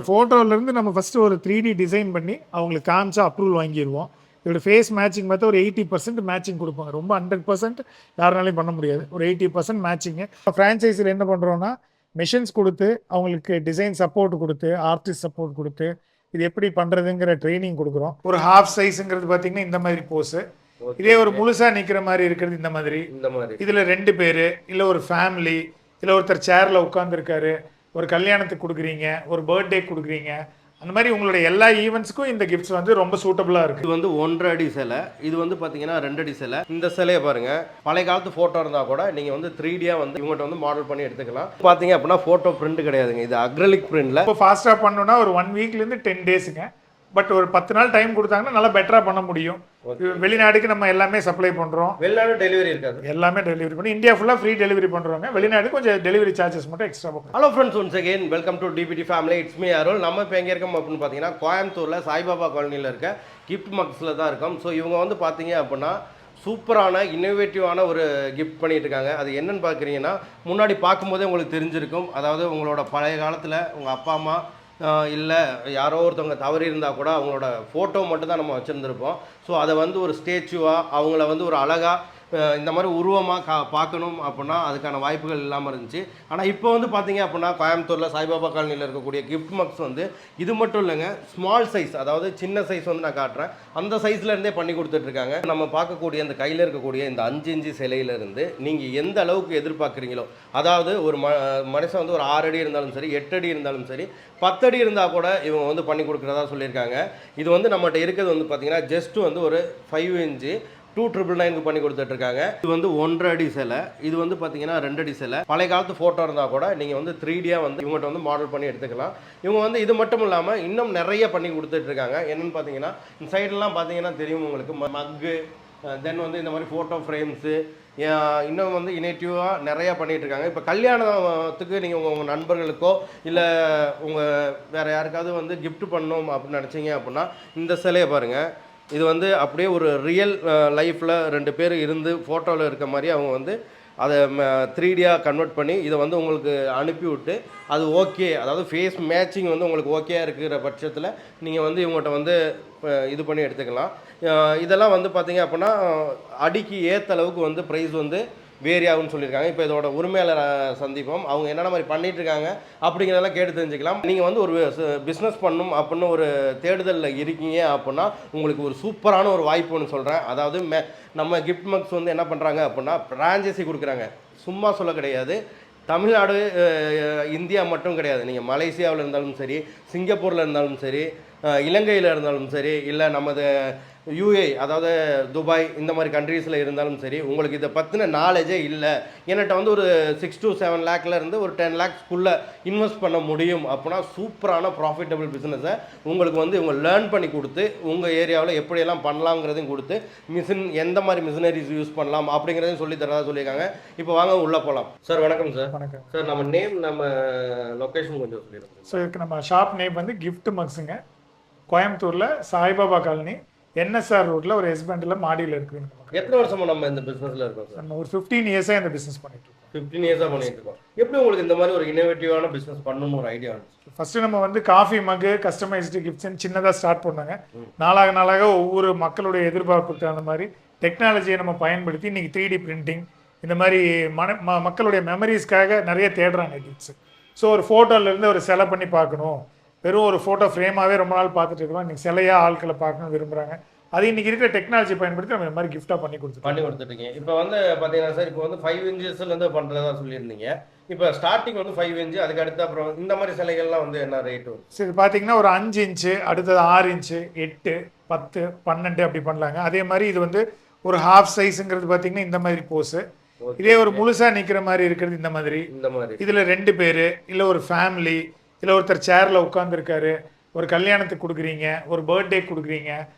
ஃபோட்டோலேருந்து நம்ம ஃபஸ்ட்டு ஒரு 3D design பண்ணி அவங்களுக்கு காமிச்சா அப்ரூவல் வாங்கிடுவோம். இதோட ஃபேஸ் மேட்சிங் பார்த்தா ஒரு 80% மேட்சிங் கொடுப்பாங்க. ரொம்ப 100% யாருனாலையும் பண்ண முடியாது. ஒரு 80% மேட்சிங்கு. ஃப்ரான்ச்சைஸில் என்ன பண்ணுறோன்னா மெஷின்ஸ் கொடுத்து அவங்களுக்கு டிசைன் சப்போர்ட் கொடுத்து ஆர்டிஸ்ட் சப்போர்ட் கொடுத்து இது எப்படி பண்ணுறதுங்கிற ட்ரைனிங் கொடுக்குறோம். ஒரு ஹாஃப் சைஸுங்கிறது பார்த்தீங்கன்னா இந்த மாதிரி போஸு. இதே ஒரு முழுசாக நிற்கிற மாதிரி இருக்கிறது இந்த மாதிரி. இதில் 2 பேர் இல்லை ஒரு ஃபேமிலி இல்லை ஒருத்தர் சேரில் உட்காந்துருக்காரு, ஒரு கல்யாணத்துக்கு கொடுக்குறீங்க, ஒரு பர்த்டே கொடுக்குறீங்க, அந்த மாதிரி உங்களுடைய எல்லா ஈவெண்ட்ஸ்க்கும் இந்த கிஃப்ட்ஸ் வந்து ரொம்ப சூட்டபுளாக இருக்குது. இது வந்து 1.5 அடி சிலை, இது வந்து பார்த்தீங்கன்னா 2 அடி சிலை. இந்த சிலையை பாருங்கள், பழைய காலத்து ஃபோட்டோ இருந்தால் கூட நீங்கள் வந்து 3Dயாக வந்து இவங்ககிட்ட வந்து மாடல் பண்ணி எடுத்துக்கலாம். பார்த்தீங்க அப்படின்னா ஃபோட்டோ பிரிண்ட் கிடையாதுங்க, இது அக்ரலிக் பிரிண்டில். இப்போ ஃபாஸ்ட்டாக பண்ணணும்னா ஒரு 1 வீக்லேருந்து 10 டேஸுங்க. பட் ஒரு 10 நாள் டைம் கொடுத்தாங்கன்னா நல்லா பெட்டராக பண்ண முடியும். வெளிநாடுக்கு நம்ம எல்லாமே சப்ளை பண்ணுறோம். வெளிநாடு டெலிவரி இருக்காது, எல்லாமே டெலிவரி பண்ணி இந்தியா ஃபுல்லாக ஃப்ரீ டெலிவரி பண்ணுறோங்க. வெளிநாடு கொஞ்சம் டெலிவரி சார்ஜஸ் மட்டும் எக்ஸ்ட்ரா பண்ணுறோம். Hello friends, once again welcome to DPD family. It's me Arul. நம்ம இப்போ எங்கே இருக்கோம் அப்படின்னு பார்த்தீங்கன்னா கோயம்புத்தூரில் சாய்பாபா காலனியில் இருக்க கிஃப்ட் மக்ஸில் தான் இருக்கோம். ஸோ இவங்க வந்து பார்த்தீங்க அப்படின்னா சூப்பரான இன்னோவேட்டிவான ஒரு கிஃப்ட் பண்ணிட்டு இருக்காங்க. அது என்னன்னு பார்க்குறீங்கன்னா முன்னாடி பார்க்கும்போதே உங்களுக்கு தெரிஞ்சிருக்கும். அதாவது உங்களோட பழைய காலத்தில் உங்கள் அப்பா அம்மா இல்லை யாரோ ஒருத்தவங்க தவறி இருந்தால் கூட அவங்களோட ஃபோட்டோ மட்டும் தான் நம்ம வச்சுருந்துருப்போம். ஸோ அதை வந்து ஒரு ஸ்டேச்சுவாக அவங்கள வந்து ஒரு அழகாக இந்த மாதிரி உருவமாக பார்க்கணும் அப்படின்னா அதுக்கான வாய்ப்புகள் இல்லாமல் இருந்துச்சு. ஆனால் இப்போ வந்து பார்த்தீங்க அப்படின்னா கோயம்புத்தூரில் சாய்பாபா காலனியில் இருக்கக்கூடிய கிஃப்ட் மக்ஸ் வந்து இது மட்டும் இல்லைங்க, ஸ்மால் சைஸ், அதாவது சின்ன சைஸ் வந்து நான் காட்டுறேன், அந்த சைஸ்லேருந்தே பண்ணி கொடுத்துட்ருக்காங்க. நம்ம பார்க்கக்கூடிய அந்த கையில் இருக்கக்கூடிய இந்த 5 இன்ச்சு சிலையிலேருந்து நீங்கள் எந்த அளவுக்கு எதிர்பார்க்குறீங்களோ, அதாவது ஒரு மனுஷன் வந்து ஒரு 6 அடி இருந்தாலும் சரி, 8 அடி இருந்தாலும் சரி, 10 அடி இருந்தால் கூட இவங்க வந்து பண்ணி கொடுக்குறதா சொல்லியிருக்காங்க. இது வந்து நம்மகிட்ட இருக்கிறது வந்து பார்த்தீங்கன்னா ஜஸ்ட்டு வந்து ஒரு 5 இன்ச்சு 299 பண்ணி கொடுத்துட்ருக்காங்க. இது வந்து 1.5 அடி சிலை, இது வந்து பார்த்தீங்கன்னா 2 அடி சிலை. பழைய காலத்து ஃபோட்டோ இருந்தால் கூட நீங்கள் வந்து 3Dயாக வந்து இவங்ககிட்ட வந்து மாடல் பண்ணி எடுத்துக்கலாம். இவங்க வந்து இது மட்டும் இல்லாமல் இன்னும் நிறைய பண்ணி கொடுத்துட்ருக்காங்க. என்னென்னு பார்த்தீங்கன்னா இந்த சைடெலாம் பார்த்தீங்கன்னா தெரியும் உங்களுக்கு, மக்கு, தென் வந்து இந்த மாதிரி ஃபோட்டோ ஃப்ரேம்ஸு, இன்னும் வந்து இனேட்டிவாக நிறையா பண்ணிகிட்ருக்காங்க. இப்போ கல்யாணத்துக்கு நீங்கள் உங்கள் நண்பர்களுக்கோ இல்லை உங்கள் வேறு யாருக்காவது வந்து கிஃப்ட் பண்ணணும் அப்படின்னு நினச்சிங்க அப்படின்னா இந்த சிலையை பாருங்கள். இது வந்து அப்படியே ஒரு ரியல் லைஃப்பில் 2 பேர் இருந்து ஃபோட்டோவில் இருக்க மாதிரி அவங்க வந்து அதை 3Dயாக கன்வெர்ட் பண்ணி இதை வந்து உங்களுக்கு அனுப்பிவிட்டு அது ஓகே, அதாவது ஃபேஸ் மேட்சிங் வந்து உங்களுக்கு ஓகேயாக இருக்கிற பட்சத்தில் நீங்கள் வந்து இவங்கள்ட்ட வந்து இது பண்ணி எடுத்துக்கலாம். இதெல்லாம் வந்து பார்த்தீங்க அப்படின்னா அடிக்கு ஏற்ற அளவுக்கு வந்து ப்ரைஸ் வந்து வேரி ஆகும்னு சொல்லியிருக்காங்க. இப்போ இதோட உரிமையாளர் சந்திப்போம், அவங்க என்னென்ன மாதிரி பண்ணிட்டு இருக்காங்க அப்படிங்கிறதெல்லாம் கேட்டு தெரிஞ்சுக்கலாம். நீங்கள் வந்து ஒரு பிஸ்னஸ் பண்ணணும் அப்படின்னு ஒரு தேடுதலில் இருக்கீங்க அப்படின்னா உங்களுக்கு ஒரு சூப்பரான ஒரு வாய்ப்பு ஒன்று சொல்கிறேன். அதாவது நம்ம கிஃப்ட் மக்ஸ் வந்து என்ன பண்ணுறாங்க அப்படின்னா ஃப்ரான்ச்சைஸி கொடுக்குறாங்க. சும்மா சொல்ல கிடையாது, தமிழ்நாடு இந்தியா மட்டும் கிடையாது, நீங்கள் மலேசியாவில் இருந்தாலும் சரி, சிங்கப்பூரில் இருந்தாலும் சரி, இலங்கையில் இருந்தாலும் சரி, இல்லை நமது யூஏ அதாவது துபாய் இந்த மாதிரி கண்ட்ரீஸில் இருந்தாலும் சரி, உங்களுக்கு இதை பற்றின நாலேஜே இல்லை, என்கிட்ட வந்து ஒரு 6 to 7 லேக்லேருந்து ஒரு 10 லேக்ஸ்க்குள்ளே இன்வெஸ்ட் பண்ண முடியும் அப்படின்னா சூப்பரான ப்ராஃபிட்டபிள் பிஸ்னஸை உங்களுக்கு வந்து இவங்க லேர்ன் பண்ணி கொடுத்து உங்கள் ஏரியாவில் எப்படியெல்லாம் பண்ணலாங்கிறதையும் கொடுத்து எந்த மாதிரி மிஷினரிஸ் யூஸ் பண்ணலாம் அப்படிங்கிறதையும் சொல்லி தரதா சொல்லியிருக்காங்க. இப்போ வாங்க உள்ளே போகலாம். சார் வணக்கம். சார் வணக்கம் சார். நம்ம நேம், நம்ம லொக்கேஷன் கொஞ்சம் சொல்லிடுங்க. ஸோ இதுக்கு நம்ம ஷாப் நேம் வந்து கிஃப்ட் மக்ஸுங்க, கோயம்புத்தூரில் சாய்பாபா காலனி என்எஸ்ஆர் ரோட்டில் ஒரு எஸ்பெண்டில் மாடியில் இருக்குதுங்க. எத்தனை வருஷமாக நம்ம இந்த பிஸ்னஸில் இருக்கோம் சார்? நம்ம ஒரு 15 இயர்ஸாக இந்த பிஸ்னஸ் பண்ணிட்டு இருக்கோம். 15 இயர்ஸாக பண்ணிட்டு இருக்கோம். எப்படி உங்களுக்கு இந்த மாதிரி ஒரு இன்னோவேட்டிவான பிஸ்னஸ் பண்ணணும்னு ஒரு ஐடியா இருந்துச்சு? ஃபர்ஸ்ட் நம்ம வந்து காஃபி மக்கு கஸ்டமைஸ்டு கிஃப்ட்ஸ்ன்னு சின்னதாக ஸ்டார்ட் பண்ணாங்க. நாளாக ஒவ்வொரு மக்களுடைய எதிர்பார்ப்புக்கு அந்த மாதிரி டெக்னாலஜியை நம்ம பயன்படுத்தி இன்றைக்கி 3D பிரிண்டிங் இந்த மாதிரி மக்களுடைய மெமரிஸ்க்காக நிறைய தேடுறாங்க கிஃப்ட்ஸு. ஸோ ஒரு ஃபோட்டோலேருந்து ஒரு சிலை பண்ணி பார்க்கணும், வெறும் ஒரு ஃபோட்டோ ஃப்ரேமாகவே ரொம்ப நாள் பார்த்துட்டு இருக்கோம், இன்றைக்கி சிலையாக ஆட்களை பார்க்கணும்னு விரும்புகிறாங்க. அது இன்றைக்கி இருக்கிற டெக்னாலஜி பயன்படுத்தி நம்ம இந்த மாதிரி கிஃப்டாக பண்ணி கொடுத்துருக்கீங்க. இப்போ வந்து பார்த்தீங்கன்னா சார், இப்போ வந்து 5 இன்ச்சஸ்லேருந்து பண்ணுறதா சொல்லியிருந்தீங்க. இப்போ ஸ்டார்டிங் வந்து 5 இன்ச்சு, அதுக்கு அடுத்து அப்புறம் இந்த மாதிரி சிலைகள்லாம் வந்து என்ன ரேட்டு? சரி, பார்த்தீங்கன்னா ஒரு 5 இன்ச்சு, அடுத்தது 6 இன்ச்சு, 8, 10, 12 அப்படி பண்ணலாங்க. அதே மாதிரி இது வந்து ஒரு ஹாஃப் சைஸுங்கிறது பார்த்தீங்கன்னா இந்த மாதிரி போஸு. இதே ஒரு முழுசாக நிற்கிற மாதிரி இருக்கிறது இந்த மாதிரி. இதில் 2 பேர் இல்லை ஒரு ஃபேமிலி இல்லை ஒருத்தர் சேரில் உட்காந்துருக்காரு, ஒரு கல்யாணத்துக்கு கொடுக்குறீங்க, ஒரு பர்த்டே கொடுக்குறீங்க,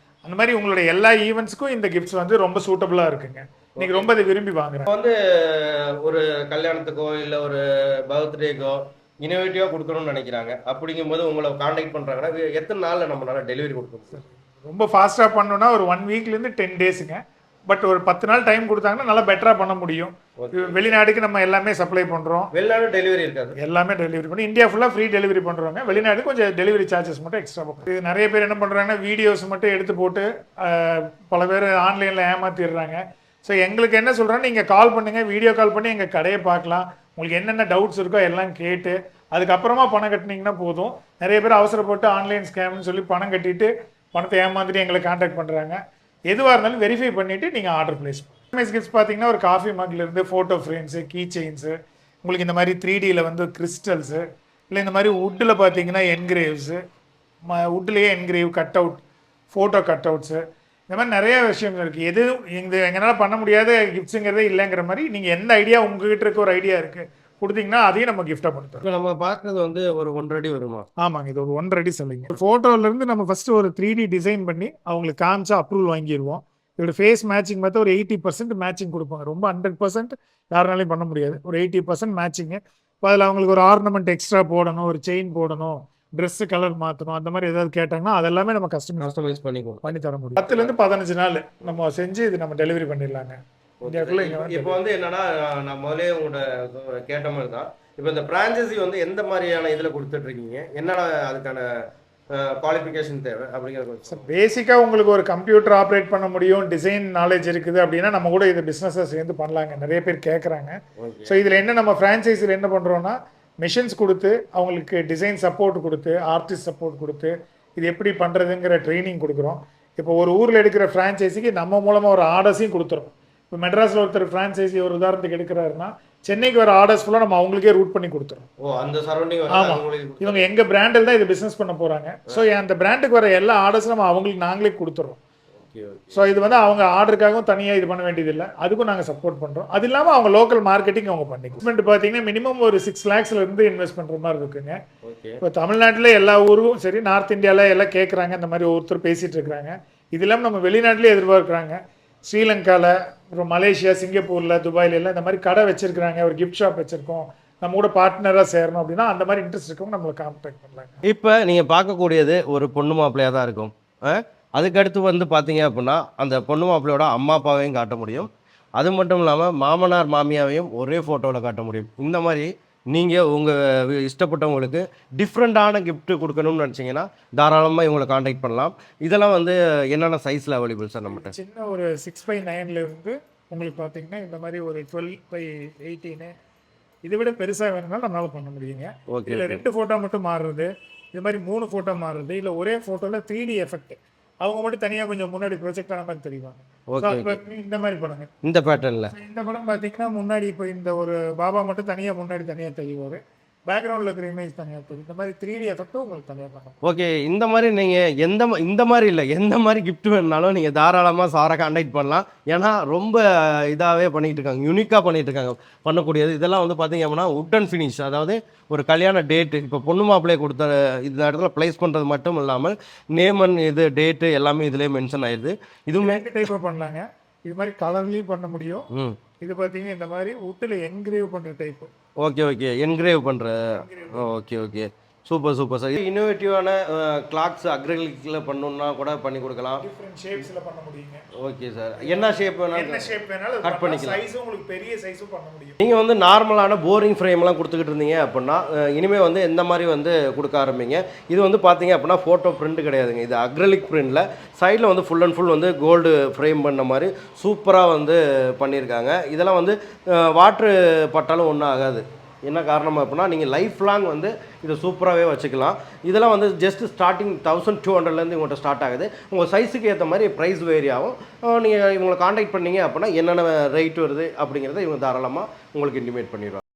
அந்த மாதிரி உங்களுடைய எல்லா ஈவெண்ட்ஸ்க்கும் இந்த கிஃப்ட்ஸ் வந்து ரொம்ப சூட்டபுளாக இருக்குங்க. நீங்கள் ரொம்ப அதை விரும்பி வாங்குறேன். வந்து ஒரு கல்யாணத்துக்கோ இல்லை ஒரு பர்த்டேக்கோ இன்னோவேட்டிவாக கொடுக்கணும்னு நினைக்கிறாங்க. அப்படிங்கும்போது உங்களை காண்டாக்ட் பண்ணுறாங்கன்னா எத்தனை நாளில் நம்மளால டெலிவரி கொடுக்கணும் சார்? ரொம்ப ஃபாஸ்ட்டாக பண்ணணும்னா ஒரு 1 வீக்லேருந்து 10 டேஸுங்க. பட் ஒரு 10 நாள் டைம் கொடுத்தாங்கன்னா நல்லா பெட்டராக பண்ண முடியும். வெளிநாடுக்கு நம்ம எல்லாமே சப்ளை பண்ணுறோம். வெளிநாடு டெலிவரி இருக்காது, எல்லாமே டெலிவரி பண்ணி இந்தியா ஃபுல்லாக ஃப்ரீ டெலிவரி பண்ணுறாங்க. வெளிநாடு கொஞ்சம் டெலிவரி சார்ஜஸ் மட்டும் எக்ஸ்ட்ரா பண்ணுறோம். இது நிறைய பேர் என்ன பண்ணுறாங்கன்னா வீடியோஸ் மட்டும் எடுத்து போட்டு பல பேர் ஆன்லைனில் ஏமாற்றிடுறாங்க. ஸோ எங்களுக்கு என்ன சொல்கிறோன்னா நீங்கள் கால் பண்ணுங்கள், வீடியோ கால் பண்ணி எங்கள் கடையை பார்க்கலாம். உங்களுக்கு என்னென்ன டவுட்ஸ் இருக்கோ எல்லாம் கேட்டு அதுக்கப்புறமா பணம் கட்டினீங்கன்னா போதும். நிறைய பேர் அவசரப்பட்டு ஆன்லைன் ஸ்கேம்னு சொல்லி பணம் கட்டிட்டு பணத்தை ஏமாந்துட்டு எங்களை காண்டாக்ட் பண்ணுறாங்க. எதுவாக இருந்தாலும் வெரிஃபை பண்ணிவிட்டு நீங்கள் ஆர்டர் ப்ளேஸ் பண்ணுங்கள். கிஃப்ட்ஸ் பார்த்தீங்கன்னா ஒரு காஃபி மக்லேருந்து ஃபோட்டோ ஃப்ரேம்ஸு, கீ செயின்ஸு, உங்களுக்கு இந்த மாதிரி 3Dயில் வந்து கிறிஸ்டல்ஸு, இல்லை இந்த மாதிரி வுட்டில் பார்த்தீங்கன்னா என்கிரேவ்ஸு, வுட்லேயே engrave cut out, photo cut outs, இந்த மாதிரி நிறைய விஷயங்கள் இருக்குது. எதுவும் எங்களால் பண்ண முடியாத கிஃப்ட்ஸுங்கிறதே இல்லைங்கிற மாதிரி நீங்கள் எந்த ஐடியா உங்ககிட்ட இருக்க ஒரு ஐடியா இருக்குது கொடுத்தீங்கன்னா அதையும் நம்ம கிஃப்டாக பண்ணுறோம். இப்போ நம்ம பார்க்குறது வந்து ஒரு 1.5 அடி வருமா? ஆமாங்க, இது ஒரு 1.5 அடி சொல்லிங்க. ஃபோட்டோலேருந்து நம்ம ஃபஸ்ட்டு ஒரு 3D டிசைன் பண்ணி அவங்களுக்கு காமிச்சா அப்ரூவல் வாங்கிடுவோம். இதோட ஃபேஸ் மேட்சிங் பார்த்தா ஒரு 80% மேட்சிங் கொடுப்பாங்க. ரொம்ப 100% யாருனாலையும் பண்ண முடியாது. ஒரு 80% மேட்சிங்கு. இப்போ அதில் அவங்களுக்கு ஒரு ஆர்னமெண்ட் எக்ஸ்ட்ரா போடணும், ஒரு செயின் போடணும், ட்ரெஸ்ஸு கலர் மாற்றணும், அந்த மாதிரி ஏதாவது கேட்டாங்கன்னா அதெல்லாமே நம்ம கஸ்டமைஸ் பண்ணி தர முடியும். 10லேருந்து 15 நாள் நம்ம செஞ்சு இது நம்ம டெலிவரி பண்ணிடலாங்க. இந்தியாவுக்குள்ள இப்போ வந்து என்னன்னா நான் முதலே உங்களோட கேட்ட மாதிரி தான். இப்போ இந்த பிரான்ச்சைசி வந்து எந்த மாதிரியான இதில் கொடுத்துட்ருக்கீங்க, என்னென்ன அதுக்கான குவாலிஃபிகேஷன் தேவை அப்படிங்கிறது? பேசிக்காக உங்களுக்கு ஒரு கம்ப்யூட்டர் ஆப்ரேட் பண்ண முடியும், டிசைன் நாலேஜ் இருக்குது அப்படின்னா நம்ம கூட இது பிஸ்னஸை சேர்ந்து பண்ணலாங்க. நிறைய பேர் கேட்குறாங்க. ஸோ இதில் என்ன நம்ம ஃப்ரான்ச்சைஸில் என்ன பண்ணுறோன்னா மிஷின்ஸ் கொடுத்து அவங்களுக்கு டிசைன் சப்போர்ட் கொடுத்து ஆர்டிஸ்ட் சப்போர்ட் கொடுத்து இது எப்படி பண்ணுறதுங்கிற ட்ரைனிங் கொடுக்குறோம். இப்போ ஒரு ஊரில் எடுக்கிற ஃப்ரான்ச்சைஸிக்கு நம்ம மூலமாக ஒரு ஆர்டர்ஸையும் கொடுத்துறோம். இப்போ மெட்ராஸில் ஒருத்தர் ஃப்ரான்ச்சைஸி ஒரு உதாரணத்துக்கு எடுக்கிறாருன்னா சென்னைக்கு வர ஆர்டர்ஸ் ஃபுல்லாக நம்ம அவங்களுக்கே ரூட் பண்ணி கொடுத்துறோம். அந்த சரௌண்டிங். ஆமாம், இவங்க எங்கள் பிராண்டில் தான் இது பிஸ்னஸ் பண்ண போகிறாங்க. ஸோ அந்த பிராண்டுக்கு வர எல்லா ஆர்டர்ஸும் நம்ம அவங்களுக்கு நாங்களே கொடுத்துறோம். ஸோ இது வந்து அவங்க ஆர்டருக்காகவும் தனியாக இது பண்ண வேண்டியதில்லை, அதுக்கும் நாங்கள் சப்போர்ட் பண்ணுறோம். அது இல்லாமல் அவங்க லோக்கல் மார்க்கெட்டிங் அவங்க பண்ணிக்கலாம். இன்வெஸ்ட்மெண்ட் பார்த்தீங்கன்னா மினிமம் ஒரு 6 lakhsலேருந்து இன்வெஸ்ட் பண்ணுற மாதிரி இருக்குங்க. இப்போ தமிழ்நாட்டில் எல்லா ஊரும் சரி, நார்த் இந்தியாவில் எல்லாம் கேட்குறாங்க, இந்த மாதிரி ஒருத்தர் பேசிகிட்டு இருக்கிறாங்க. இது இல்லாமல் நம்ம வெளிநாட்டிலே எதிர்பார்க்குறாங்க. ஸ்ரீலங்காவில், அப்புறம் மலேசியா, சிங்கப்பூரில், துபாயில் எல்லாம் இந்த மாதிரி கடை வச்சிருக்கிறாங்க, ஒரு கிஃப்ட் ஷாப் வச்சுருக்கோம், நம்ம கூட பார்ட்னராக சேரணும் அப்படின்னா அந்த மாதிரி இன்ட்ரெஸ்ட் இருக்கவங்க நம்மளை கான்டாக்ட் பண்ணலாங்க. இப்போ நீங்கள் பார்க்கக்கூடியது ஒரு பொண்ணு மாப்பிள்ளையாக தான் இருக்கும். அதுக்கடுத்து வந்து பார்த்தீங்க அப்படின்னா அந்த பொண்ணு மாப்பிள்ளையோட அம்மா அப்பாவையும் காட்ட முடியும். அது மட்டும் இல்லாமல் மாமனார் மாமியாவையும் ஒரே ஃபோட்டோவில் காட்ட முடியும். இந்த மாதிரி நீங்கள் உங்கள் இஷ்டப்பட்டவங்களுக்கு டிஃப்ரெண்ட்டான கிஃப்ட்டு கொடுக்கணும்னு நினச்சிங்கன்னா தாராளமாக இவங்களை காண்டாக்ட் பண்ணலாம். இதெல்லாம் வந்து என்னென்ன சைஸில் அவைலபிள் சார் நம்மகிட்ட? சின்ன ஒரு 6x9 உங்களுக்கு பார்த்தீங்கன்னா இந்த மாதிரி ஒரு 12x18 இதை விட பெருசாக வேணும்னாலும் நம்மளால் பண்ண முடியுங்க. இதில் 2 ஃபோட்டோ மட்டும் மாறுறது, இது மாதிரி 3 ஃபோட்டோ மாறுறது, இல்லை ஒரே ஃபோட்டோவில் 3D எஃபெக்ட் அவங்க மட்டும் தனியாக கொஞ்சம் முன்னாடி ப்ரொஜெக்ட் ஆன மாதிரி தெரிவாங்க. இந்த மாதிரி படங்க, இந்த பேட்டர்னில் இந்த படம் பார்த்தீங்கன்னா முன்னாடி இப்போ இந்த ஒரு பாபா மட்டும் தனியாக முன்னாடி தனியாக தெரிவார், பேக்ரவுண்டில் இருக்கிற இமேஜ் தனியாக தெரியும். இந்த மாதிரி 3D எஃபெக்ட்டும் உங்களுக்கு தனியாக பண்ணலாம். ஓகே, இந்த மாதிரி நீங்கள் இந்த மாதிரி இல்லை, எந்த மாதிரி கிஃப்ட் வேணுனாலும் நீங்கள் தாராளமாக சாரை காண்டாக்ட் பண்ணலாம். ஏன்னா ரொம்ப இதாகவே பண்ணிகிட்டு இருக்காங்க, யூனிக்காக பண்ணிகிட்டு இருக்காங்க பண்ணக்கூடியது. இதெல்லாம் வந்து பார்த்தீங்க அப்படின்னா வுட் அண்ட் ஃபினிஷ், அதாவது ஒரு கல்யாண டேட்டு இப்போ பொண்ணு மாப்பிள்ளையை கொடுத்த இந்த இடத்துல ப்ளேஸ் பண்ணுறது மட்டும் இல்லாமல் நேம் அண்ட் இது டேட்டு எல்லாமே இதுலேயே மென்ஷன் ஆயிடுது. இதுவுமே டைப்பாக பண்ணலாங்க. இது மாதிரி கலர்லேயும் பண்ண முடியும். இது பார்த்தீங்கன்னா இந்த மாதிரி வுட்டில் என்கிரேவ் பண்ணுற டைப்பு. ஓகே, என்கிரேவ் பண்ணுற. Okay, super sir. இன்னோவேட்டிவான கிளாக்ஸ் அக்ரிலிக்கில் பண்ணணுன்னா கூட பண்ணி கொடுக்கலாம். டிஃப்ரெண்ட் ஷேப்ஸில் பண்ண முடியுங்க. ஓகே சார், என்ன ஷேப் வேணாலும் கட் பண்ணிக்கலாம். சைஸும் உங்களுக்கு பெரிய சைஸும் பண்ண முடியும். நீங்கள் வந்து நார்மலான போரிங் ஃப்ரேம்லாம் கொடுத்துக்கிட்டு இருந்தீங்க அப்படின்னா இனிமேல் வந்து எந்த மாதிரி வந்து கொடுக்க ஆரம்பிங்க. இது வந்து பார்த்தீங்க அப்படின்னா ஃபோட்டோ பிரிண்ட் கிடையாதுங்க, இது அக்ரிலிக் பிரிண்டில் சைடில் வந்து ஃபுல் அண்ட் ஃபுல் வந்து கோல்டு ஃப்ரேம் பண்ண மாதிரி சூப்பராக வந்து பண்ணியிருக்காங்க. இதெல்லாம் வந்து வாட்ரு பட்டாலும் ஒன்றும் ஆகாது. என்ன காரணம் அப்படின்னா நீங்கள் லைஃப் லாங் வந்து இதை சூப்பராகவே வச்சுக்கலாம். இதெல்லாம் வந்து ஜஸ்ட் ஸ்டார்டிங் 1200லேருந்து இவங்கள்ட்ட ஸ்டார்ட் ஆகுது. உங்கள் சைஸுக்கு ஏற்ற மாதிரி ப்ரைஸ் வேரி ஆகும். நீங்கள் இவங்களை காண்டாக்ட் பண்ணீங்க அப்படின்னா என்னென்ன ரேட் வருது அப்படிங்கிறத இவங்க தாராளமாக உங்களுக்கு இன்டிமேட் பண்ணிடுவாங்க.